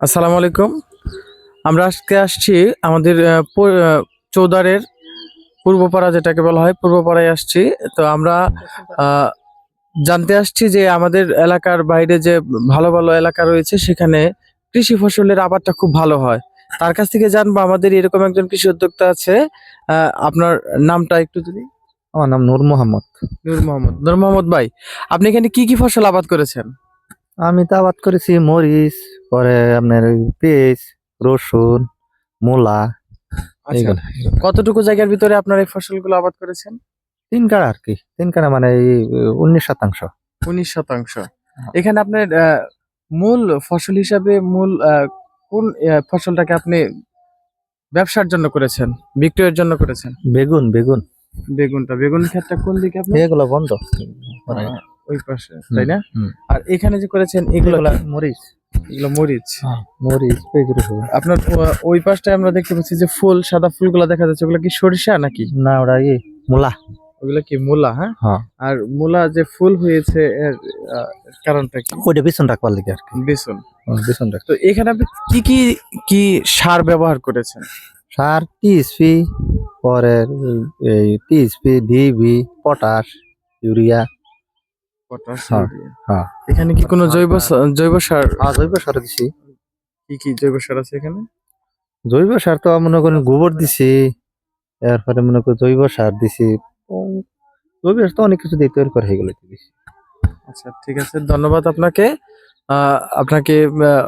আসসালামু আলাইকুম। আমরা আজকে আসছি আমাদের চৌদারের পূর্বপাড়া যেটাকে বলা হয় পূর্বপাড়ায় আসছি। তো আমরা আহ, জানতে আসছি যে আমাদের এলাকার বাইরে যে ভালো ভালো এলাকা রয়েছে সেখানে কৃষি ফসলের আবাদটা খুব ভালো হয়। তার কাছ থেকে জানবো আমাদের এরকম একজন কৃষি উদ্যোক্তা আছে। আপনার নামটা একটু যদি। আমার নাম নূর মোহাম্মদ। নূর মোহাম্মদ ভাই, আপনি এখানে কি কি ফসল আবাদ করেছেন? আমি তো আবাদ করেছি মরিচ, পরে আপনার ওই পেঁয়াজ, রসুন, মূলা, আচ্ছা, এইগুলো। কতটুকু জায়গার ভিতরে আপনার এই ফসলগুলো আবাদ করেছেন? 3 কাড়া আর কি, 3 কাড়া মানে এই 19%। 19%। এখানে আপনার মূল ফসল হিসাবে কোন ফসলটাকে আপনি ব্যবসার জন্য করেছেন, বিক্রয়ের জন্য করেছেন? বেগুন বেগুন বেগুন ক্ষেতটা কোন দিকে আপনার? এগুলো বন্ধ। ওই পাশে, তাই না? হুম। আর এখানে যে করেছেন এগুলো এগুলা মরিচ। এগুলো মরিচ। মরিচ, পেঁয়াজ, রসুন। আপনার ওই পাশটায় আমরা দেখতে পাচ্ছি যে ফুল, সাদা ফুলগুলো দেখা যাচ্ছে, ওগুলো কি সরিষা নাকি? না, ওটা মূলা। ওগুলো কি মূলা? হ্যাঁ। হ্যাঁ, আর মূলা যে ফুল হয়েছে এর কারণটা কি? ওইটা বিছন রাখবার লিগে আর কি। বেসন। বিছন রাখ। তো এখানে আপনি কি কি কি সার ব্যবহার করেছেন? সার টিএসপি, পরে এই TSP, DB, potash, urea. Potash, হ্যাঁ, ইউরিয়া। হ্যাঁ। এখানে কি কোনো জৈব সার? জৈব সার দিছি। কি কি জৈব সার আছে এখানে? জৈব সার তো মনে করেন গোবর দিছি, এরপরে মনে করেন জৈব সার দিছি। উম, জৈব সার তো অনেক কিছু দিয়ে তৈরি করে এগুলো দিছি। আচ্ছা, ঠিক আছে, ধন্যবাদ আপনাকে। আপনাকে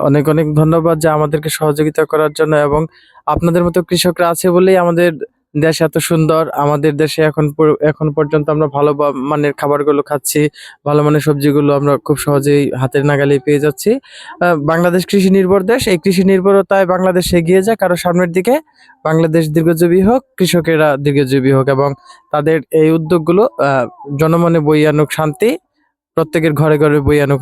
অনেক অনেক ধন্যবাদ যে আমাদেরকে সহযোগিতা করার জন্য, এবং আপনাদের মতো কৃষকরা আছে বলেই আমাদের দেশ এত সুন্দর। আমাদের দেশে এখন পর্যন্ত আমরা ভালো মানের খাবারগুলো খাচ্ছি, ভালো মানের সবজিগুলো আমরা খুব সহজেই হাতের নাগালে পেয়ে যাচ্ছি। বাংলাদেশ কৃষি নির্ভর দেশ, এই কৃষি নির্ভরতায় বাংলাদেশ এগিয়ে যাক আরো সামনের দিকে। বাংলাদেশ দীর্ঘজীবী হোক, কৃষকেরা দীর্ঘজীবী হোক, এবং তাদের এই উদ্যোগগুলো জনমনে বয়ে আনুক শান্তি, প্রত্যেকের ঘরে ঘরে বয়ে আনুক